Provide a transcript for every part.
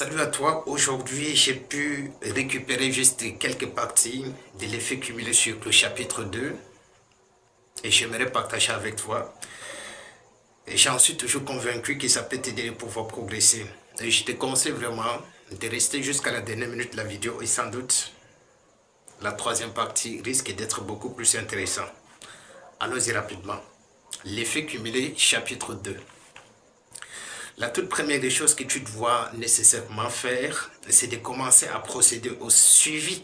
Salut à toi, aujourd'hui j'ai pu récupérer juste quelques parties de l'effet cumulé sur le chapitre 2 et j'aimerais partager avec toi. Et j'en suis toujours convaincu que ça peut t'aider pour pouvoir progresser. Et je te conseille vraiment de rester jusqu'à la dernière minute de la vidéo et sans doute la troisième partie risque d'être beaucoup plus intéressant. Allons-y rapidement. L'effet cumulé chapitre 2. La toute première des choses que tu dois nécessairement faire, c'est de commencer à procéder au suivi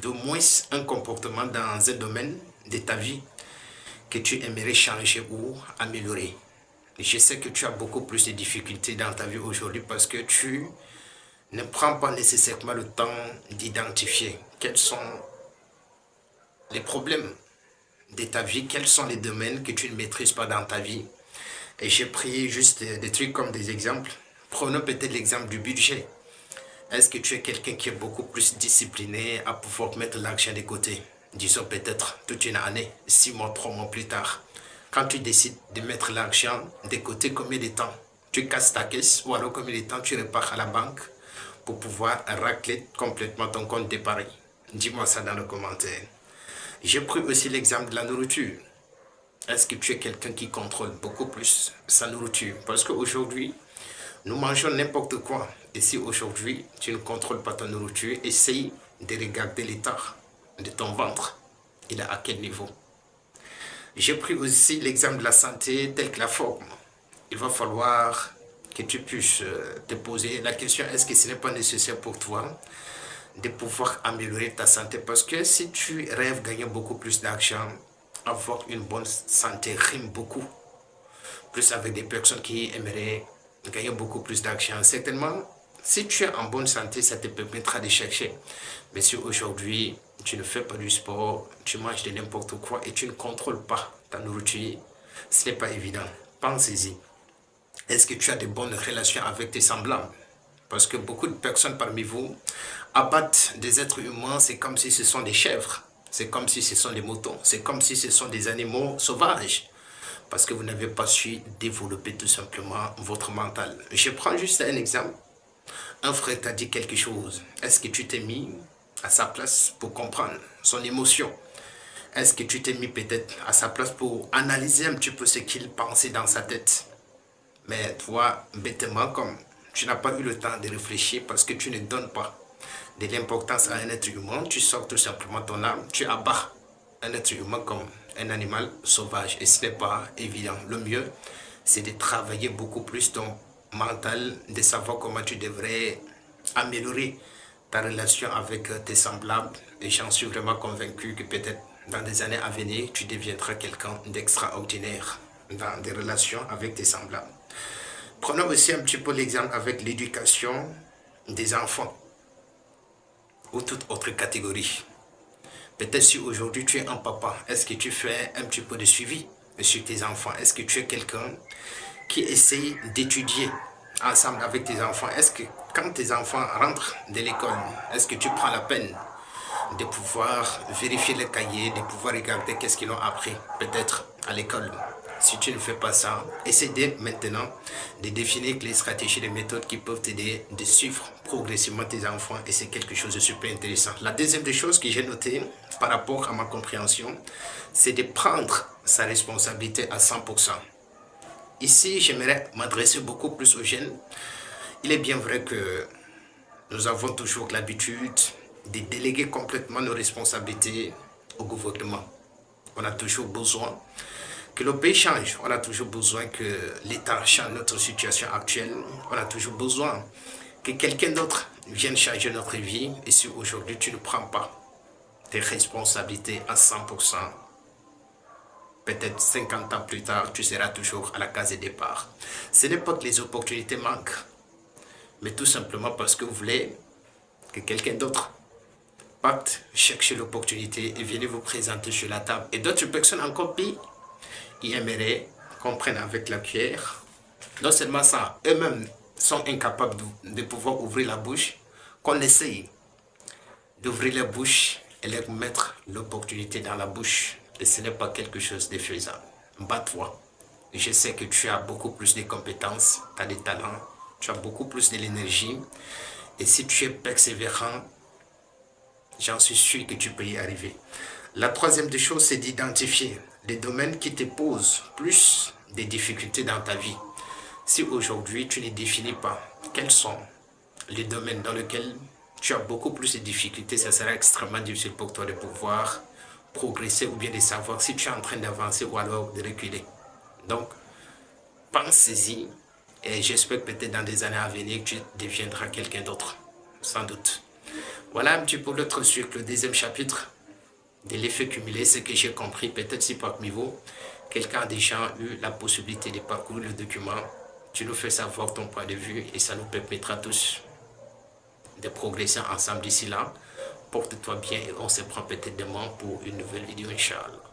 d'au moins un comportement dans un domaine de ta vie que tu aimerais changer ou améliorer. Je sais que tu as beaucoup plus de difficultés dans ta vie aujourd'hui parce que tu ne prends pas nécessairement le temps d'identifier quels sont les problèmes de ta vie, quels sont les domaines que tu ne maîtrises pas dans ta vie. Et j'ai pris juste des trucs comme des exemples. Prenons peut-être l'exemple du budget. Est-ce que tu es quelqu'un qui est beaucoup plus discipliné à pouvoir mettre l'argent de côté? Disons peut-être toute une année, 6 mois, 3 mois plus tard. Quand tu décides de mettre l'argent de côté, combien de temps tu casses ta caisse ou alors combien de temps tu repars à la banque pour pouvoir racler complètement ton compte d'épargne? Dis-moi ça dans le commentaire. J'ai pris aussi l'exemple de la nourriture. Est-ce que tu es quelqu'un qui contrôle beaucoup plus sa nourriture? Parce qu'aujourd'hui, nous mangeons n'importe quoi. Et si aujourd'hui, tu ne contrôles pas ta nourriture, essaye de regarder l'état de ton ventre. Il est à quel niveau? J'ai pris aussi l'exemple de la santé tel que la forme. Il va falloir que tu puisses te poser la question, est-ce que ce n'est pas nécessaire pour toi de pouvoir améliorer ta santé? Parce que si tu rêves gagner beaucoup plus d'argent, avoir une bonne santé rime beaucoup plus avec des personnes qui aimeraient gagner beaucoup plus d'argent. Certainement, si tu es en bonne santé, ça te permettra de chercher. Mais si aujourd'hui, tu ne fais pas du sport, tu manges de n'importe quoi et tu ne contrôles pas ta nourriture, ce n'est pas évident. Pensez-y. Est-ce que tu as de bonnes relations avec tes semblables? Parce que beaucoup de personnes parmi vous abattent des êtres humains, c'est comme si ce sont des chèvres. C'est comme si ce sont des moutons. C'est comme si ce sont des animaux sauvages. Parce que vous n'avez pas su développer tout simplement votre mental. Je prends juste un exemple. Un frère t'a dit quelque chose. Est-ce que tu t'es mis à sa place pour comprendre son émotion? Est-ce que tu t'es mis peut-être à sa place pour analyser un petit peu ce qu'il pensait dans sa tête? Mais toi, bêtement, comme tu n'as pas eu le temps de réfléchir parce que tu ne donnes pas de l'importance à un être humain, tu sors tout simplement ton âme, tu abats un être humain comme un animal sauvage. Et ce n'est pas évident. Le mieux, c'est de travailler beaucoup plus ton mental, de savoir comment tu devrais améliorer ta relation avec tes semblables. Et j'en suis vraiment convaincu que peut-être dans des années à venir, tu deviendras quelqu'un d'extraordinaire dans des relations avec tes semblables. Prenons aussi un petit peu l'exemple avec l'éducation des enfants ou toute autre catégorie. Peut-être si aujourd'hui tu es un papa, est-ce que tu fais un petit peu de suivi sur tes enfants? Est-ce que tu es quelqu'un qui essaye d'étudier ensemble avec tes enfants? Est-ce que quand tes enfants rentrent de l'école, est-ce que tu prends la peine de pouvoir vérifier les cahiers, de pouvoir regarder qu'est-ce qu'ils ont appris peut-être à l'école? Si tu ne fais pas ça, essaie dès maintenant de définir les stratégies, les méthodes qui peuvent t'aider de suivre progressivement tes enfants et c'est quelque chose de super intéressant. La deuxième des choses que j'ai notées par rapport à ma compréhension, c'est de prendre sa responsabilité à 100%. Ici, j'aimerais m'adresser beaucoup plus aux jeunes. Il est bien vrai que nous avons toujours l'habitude de déléguer complètement nos responsabilités au gouvernement. On a toujours besoin que le pays change. On a toujours besoin que l'État change notre situation actuelle. On a toujours besoin que quelqu'un d'autre vienne changer notre vie. Et si aujourd'hui tu ne prends pas tes responsabilités à 100%, peut-être 50 ans plus tard, tu seras toujours à la case de départ. Ce n'est pas que les opportunités manquent, mais tout simplement parce que vous voulez que quelqu'un d'autre parte chercher l'opportunité et vienne vous présenter sur la table. Et d'autres personnes encore pires, qui aimeraient qu'on prenne avec la cuillère. Non seulement ça, eux-mêmes sont incapables de pouvoir ouvrir la bouche, qu'on essaye d'ouvrir la bouche et leur mettre l'opportunité dans la bouche. Et ce n'est pas quelque chose de faisable. Bats-toi. Je sais que tu as beaucoup plus de compétences, tu as des talents, tu as beaucoup plus de l'énergie. Et si tu es persévérant, j'en suis sûr que tu peux y arriver. La troisième des choses, c'est d'identifier les domaines qui te posent plus de difficultés dans ta vie. Si aujourd'hui, tu ne définis pas quels sont les domaines dans lesquels tu as beaucoup plus de difficultés, ça sera extrêmement difficile pour toi de pouvoir progresser ou bien de savoir si tu es en train d'avancer ou alors de reculer. Donc, pense-y et j'espère que peut-être dans des années à venir, tu deviendras quelqu'un d'autre, sans doute. Voilà un petit peu l'autre cycle, le deuxième chapitre de l'effet cumulé, ce que j'ai compris. Peut-être si parmi vous, quelqu'un a déjà eu la possibilité de parcourir le document, tu nous fais savoir ton point de vue et ça nous permettra tous de progresser ensemble d'ici là. Porte-toi bien et on se prend peut-être demain pour une nouvelle vidéo, Inch'Allah.